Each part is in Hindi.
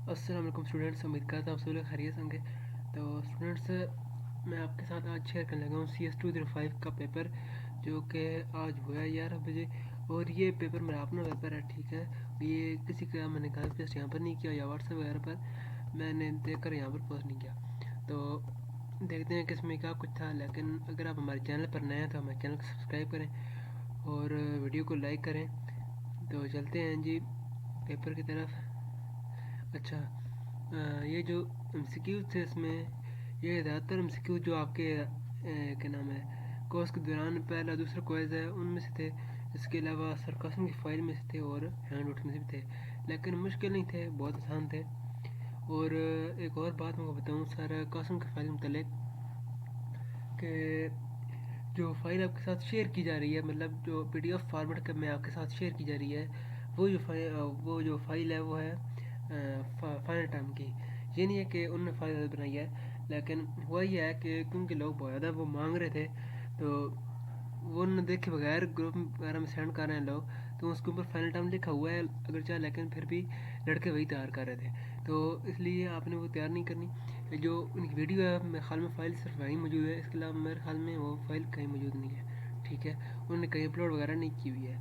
अस्सलाम वालेकुम स्टूडेंट्स, उम्मीद करता हूँ आप सब लोग खैरियत होंगे। तो स्टूडेंट्स, मैं आपके साथ आज शेयर करने लगा हूँ CS205 का पेपर, जो कि आज हुआ है 11 बजे। और ये पेपर मेरा अपना पेपर है, ठीक है। ये किसी का मैंने कॉपी पेस्ट यहाँ पर नहीं किया या व्हाट्सएप वगैरह पर मैंने देख कर यहाँ पर पोस्ट नहीं किया। तो देखते हैं कि इसमें क्या कुछ था। लेकिन अगर आप हमारे चैनल पर नए हैं तो हमारे चैनल को सब्सक्राइब करें और वीडियो को लाइक करें। तो चलते हैं जी पेपर की तरफ। अच्छा, ये जो एमसीक्यू थे इसमें, ये ज़्यादातर एमसीक्यू जो आपके क्या नाम है कोर्स के दौरान पहला दूसरा क्वेज है उनमें से थे। इसके अलावा सरकास्म की फाइल में से थे और हैंड आउट में से भी थे, लेकिन मुश्किल नहीं थे, बहुत आसान थे। और एक और बात मैं बताऊँ सरकास्म की फाइल मुतल्लिक कि जो फाइल आपके साथ शेयर की जा रही है, मतलब जो PDF फॉर्मेट में आपके साथ शेयर की जा रही है, वो जो फाइल है वो है फाइनल टाइम की। ये नहीं है कि उनने फाइल बनाई है, लेकिन हुआ ये है कि क्योंकि लोग बहुत ज़्यादा वो मांग रहे थे, तो वो उन्होंने देखे बगैर ग्रुप वगैरह में सेंड कर रहे हैं लोग। तो उसके ऊपर फाइनल टाइम लिखा हुआ है अगर चाहे, लेकिन फिर भी लड़के वही तैयार कर रहे थे, तो इसलिए आपने वो तैयार नहीं करनी। जो उनकी वीडियो है मेरे ख्याल में फ़ाइल सिर्फ वहीं मौजूद है, इसके अलावा मेरे ख्याल में वो फ़ाइल कहीं मौजूद नहीं है, ठीक है। उन्होंने कहीं अपलोड वगैरह नहीं की हुई है,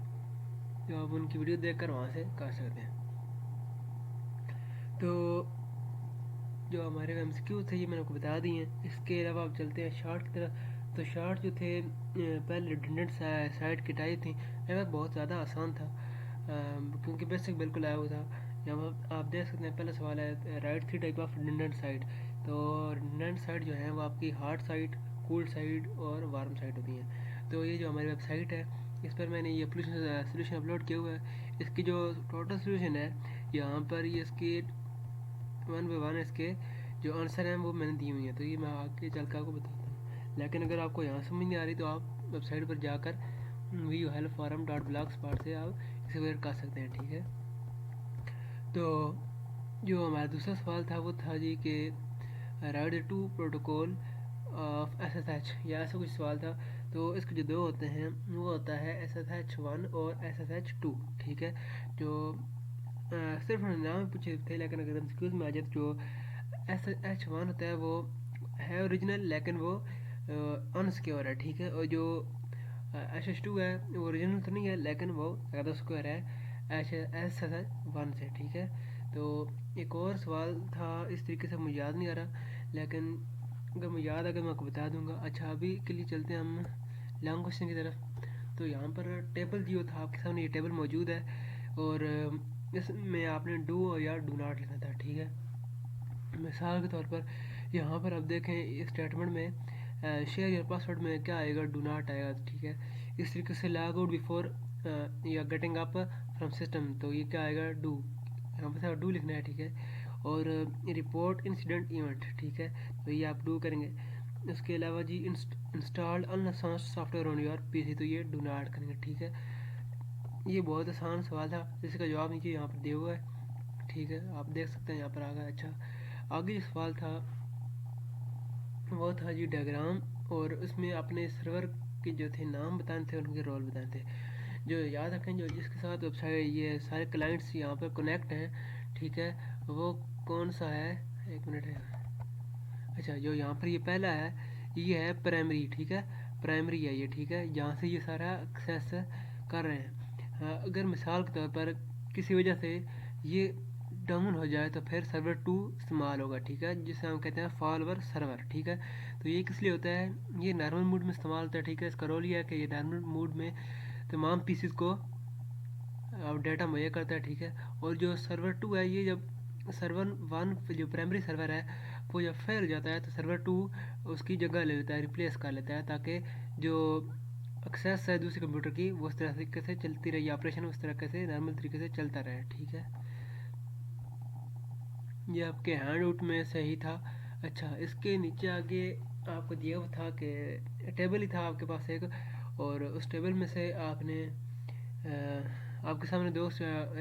तो आप उनकी वीडियो देख कर वहाँ से कर सकते हैं। तो जो हमारे MCQ थे ये मैंने आपको बता दिए हैं। इसके अलावा आप चलते हैं शार्ट की तरफ। तो शार्ट जो थे पहले रिडंडेंट साइड की टाइप थी, ये बहुत ज़्यादा आसान था, क्योंकि बेसिक बिल्कुल आया हुआ था। यहाँ पर आप देख सकते हैं पहला सवाल है right 3 type of redundant side. तो रिडंडेंट साइड जो है वो आपकी हार्ड साइड, कूल्ड साइड और वार्म साइड होती हैं। तो ये जो हमारी वेबसाइट है इस पर मैंने ये सोल्यूशन अपलोड किया हुआ है। इसकी जो टोटल सोल्यूशन है यहाँ पर, ये इसकी 1 बाय 1 इसके जो आंसर हैं वो मैंने दी हुई हैं, तो ये मैं आगे चल कर आपको बताता हूँ। लेकिन अगर आपको यहाँ समझ नहीं आ रही तो आप वेबसाइट पर जाकर VUHelpForum.blogspot से आप इसे वेयर कर सकते हैं, ठीक है। तो जो हमारा दूसरा सवाल था वो था जी कि right the two protocol of SSH, या ऐसा कुछ सवाल था। तो इसके जो दो होते हैं वो होता है SSH1 और SSH2, ठीक है। जो सिर्फ नाम पूछे थे, लेकिन अगर MCQs में आ जाए तो जो SSH1 होता है वो है ओरिजिनल, लेकिन वो अनसिक्योर है, ठीक है। और जो SSH2 है वो ओरिजिनल तो नहीं है, लेकिन वो ज़्यादा सिक्योर है SSH1 से, ठीक है। तो एक और सवाल था इस तरीके से, मुझे याद नहीं आ रहा, लेकिन अगर मुझे याद आ गया मैं आपको बता दूंगा। अच्छा, अभी के लिए चलते हैं हम लॉन्ग क्वेश्चन की तरफ। तो यहाँ पर टेबल जो था आपके सामने, ये टेबल मौजूद है और इसमें आपने डू या डू नॉट लिखना था, ठीक है। मिसाल के तौर पर यहाँ पर आप देखें इस स्टेटमेंट में शेयर योर पासवर्ड में क्या आएगा, डू नॉट आएगा, ठीक है। इस तरीके से लॉग आउट बिफोर या गेटिंग अप फ्रॉम सिस्टम, तो ये क्या आएगा, डू, यहाँ पर डू लिखना है, ठीक है। और रिपोर्ट इंसिडेंट इवेंट, ठीक है, तो ये आप डू करेंगे। इसके अलावा जी install unlicensed software on your PC, तो ये डू नॉट करेंगे, ठीक है। ये बहुत आसान सवाल था जिसका जवाब नीचे यहाँ पर दिया हुआ है, ठीक है, आप देख सकते हैं यहाँ पर आ गया। अच्छा, आगे जो सवाल था वो था जी डायग्राम, और उसमें अपने सर्वर के जो थे नाम बताने थे, उनके रोल बताने थे। जो याद रखें, जो जिसके साथ वेबसाइट ये सारे क्लाइंट्स यहाँ पर कनेक्ट हैं, ठीक है, वो कौन सा है, एक मिनट है। अच्छा, जो यहाँ पर ये पहला है ये है प्राइमरी, ठीक है, प्राइमरी है ये, ठीक है, जहाँ से ये सारा एक्सेस कर रहे हैं। अगर मिसाल के तौर पर किसी वजह से ये डाउन हो जाए तो फिर सर्वर 2 इस्तेमाल होगा, ठीक है, जिसे हम कहते हैं फॉलोअर सर्वर, ठीक है। तो ये किस लिए होता है, ये नॉर्मल मोड में इस्तेमाल होता है, ठीक है। इसका रोल ये है कि ये नॉर्मल मोड में तमाम पीसीज को डाटा मुहैया करता है, ठीक है। और जो सर्वर 2 है, ये जब सर्वर 1 जो प्राइमरी सर्वर है वो जब फेल हो जाता है तो सर्वर 2 उसकी जगह ले लेता है, रिप्लेस कर लेता है, ताकि जो एक्सेस है दूसरे कंप्यूटर की वो उस तरीके से चलती रही, ऑपरेशन उस तरीके से नॉर्मल तरीके से चलता रहे, ठीक है। ये आपके हैंड आउट में सही था। अच्छा, इसके नीचे आगे आपको दिया हुआ था कि टेबल ही था आपके पास एक, और उस टेबल में से आपने आपके सामने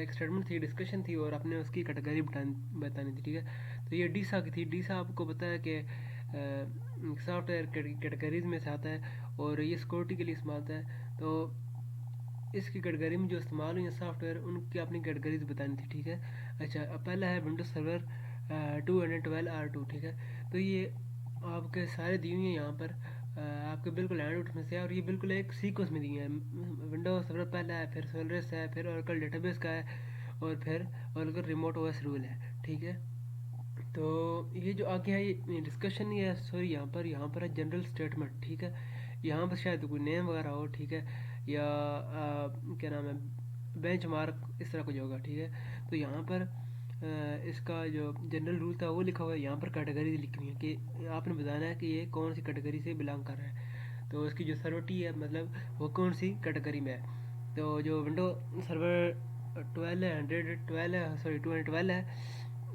एक स्टेटमेंट थी, डिस्कशन थी, और आपने उसकी कैटेगरी बतानी थी, ठीक है। तो ये डीसा की थी। डीसा आपको पता है कि सॉफ्टवेयर कैटेगरीज में से आता है और ये सिक्योरिटी के लिए इस्तेमाल होता है। तो इसकी कैटेगरी में जो इस्तेमाल हुई है सॉफ्टवेयर उनकी अपनी कैटेगरीज बतानी थी, ठीक है। अच्छा, अब पहला है विंडोज सर्वर 212 R2, ठीक है। तो ये आपके सारे दिए हुए हैं यहाँ पर, आपके बिल्कुल हैंड में से है, और ये बिल्कुल एक सीक्वेंस में दिए हैं। विंडोज सर्वर पहला है, फिर सोलरिस है, फिर ओरेकल डेटाबेस का है, और फिर ओरेकल रिमोट ओएस रूल है, ठीक है। तो ये जो आगे है ये डिस्कशन ही है, सॉरी यहाँ पर है जनरल स्टेटमेंट, ठीक है। यहाँ पर शायद कोई नेम वगैरह हो, ठीक है, या क्या नाम है, बेंच मार्क इस तरह कुछ होगा, ठीक है। तो यहाँ पर इसका जो जनरल रूल था वो लिखा हुआ है, यहाँ पर कैटेगरी लिखनी है कि आपने बताना है कि ये कौन सी कैटेगरी से बिलोंग कर रहा है। तो इसकी जो सर्वटी है मतलब वो कौन सी कैटेगरी में है। तो जो विंडो सर्वर 12 है, सॉरी 212 है,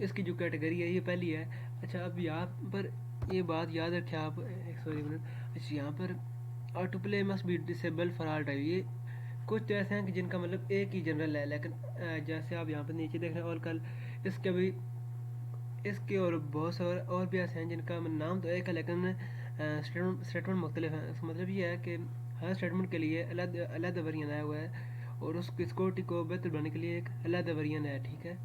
इसकी जो कैटेगरी है ये पहली है। अच्छा, अब यहाँ पर ये बात याद रखें आप, सॉरी मिनट। अच्छा, यहाँ पर auto play must be disable for all time, ये कुछ तो ऐसे हैं कि जिनका मतलब एक ही जनरल है, लेकिन जैसे आप यहाँ पर नीचे देख रहे हैं, और कल इसके भी इसके और बहुत से और भी ऐसे हैं जिनका नाम तो एक है, लेकिन स्टेटमेंट मुख्तलिफ है। इसका मतलब ये है कि हर स्टेटमेंट के लिए अलग अलग वेरिएंट आया हुआ है, और उस सिक्योरिटी को बेहतर बनाने के लिए एक अलग वेरिएंट है, ठीक है।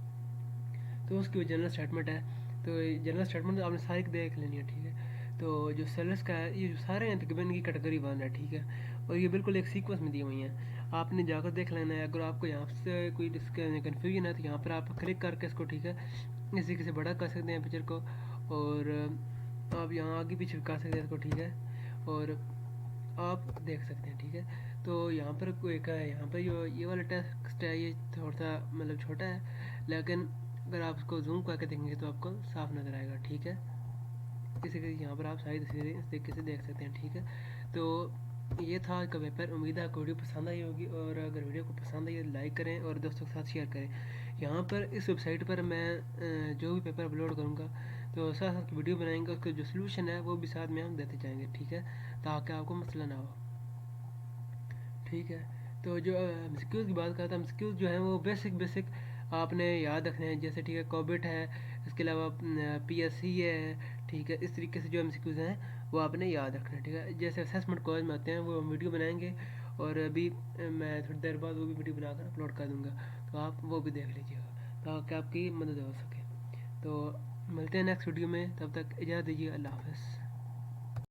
तो उसकी वो जनरल स्टेटमेंट है। तो जनरल स्टेटमेंट आपने सारी देख लेनी है, ठीक है। तो जो सेलर्स का है, ये जो सारे हैं तकरीबन की कैटेगरी वन है, ठीक है। और ये बिल्कुल एक सीक्वेंस में दी हुई हैं, आपने जाकर देख लेना है। अगर आपको यहाँ से कोई कन्फ्यूजन है तो यहाँ पर आप क्लिक करके इसको, ठीक है, इस तरीके से बड़ा कर सकते हैं पिक्चर को, और आप यहाँ आगे पीछे कर सकते हैं इसको, ठीक है, और आप देख सकते हैं, ठीक है। तो यहाँ पर कोई का है, यहाँ पर जो ये वाला टेक्स्ट है ये थोड़ा सा मतलब छोटा है, लेकिन अगर आप इसको जूम करके देखेंगे तो आपको साफ नज़र आएगा, ठीक है। इसी के यहाँ पर आप सारी तस्वीरें इस तरीके से देख सकते हैं, ठीक है। तो ये था आज का पेपर, उम्मीद है आपको वीडियो पसंद आई होगी, और अगर वीडियो को पसंद आई तो लाइक करें और दोस्तों के साथ शेयर करें। यहाँ पर इस वेबसाइट पर मैं जो भी पेपर अपलोड करूँगा तो साथ साथ वीडियो बनाएंगे, उसका जो सोल्यूशन है वो भी साथ में हम देते जाएंगे, ठीक है, ताकि आपको मसला ना हो, ठीक है। तो जो एमसीक्यूज़ की बात करता है, एमसीक्यूज़ जो है वो बेसिक बेसिक आपने याद रखने हैं, जैसे ठीक है कॉबिट है, इसके अलावा पीएससी है, ठीक है। इस तरीके से जो एमसीक्यूज़ हैं वो आपने याद रखना है, ठीक है। जैसे असेसमेंट कॉलेज में आते हैं वो हम वीडियो बनाएंगे, और अभी मैं थोड़ी देर बाद वो भी वीडियो बनाकर अपलोड कर दूँगा, तो आप वो भी देख लीजिएगा ताकि आपकी मदद हो सके। तो मिलते हैं नेक्स्ट वीडियो में, तब तक इजाज़त दीजिए, अल्लाह हाफ़िज़।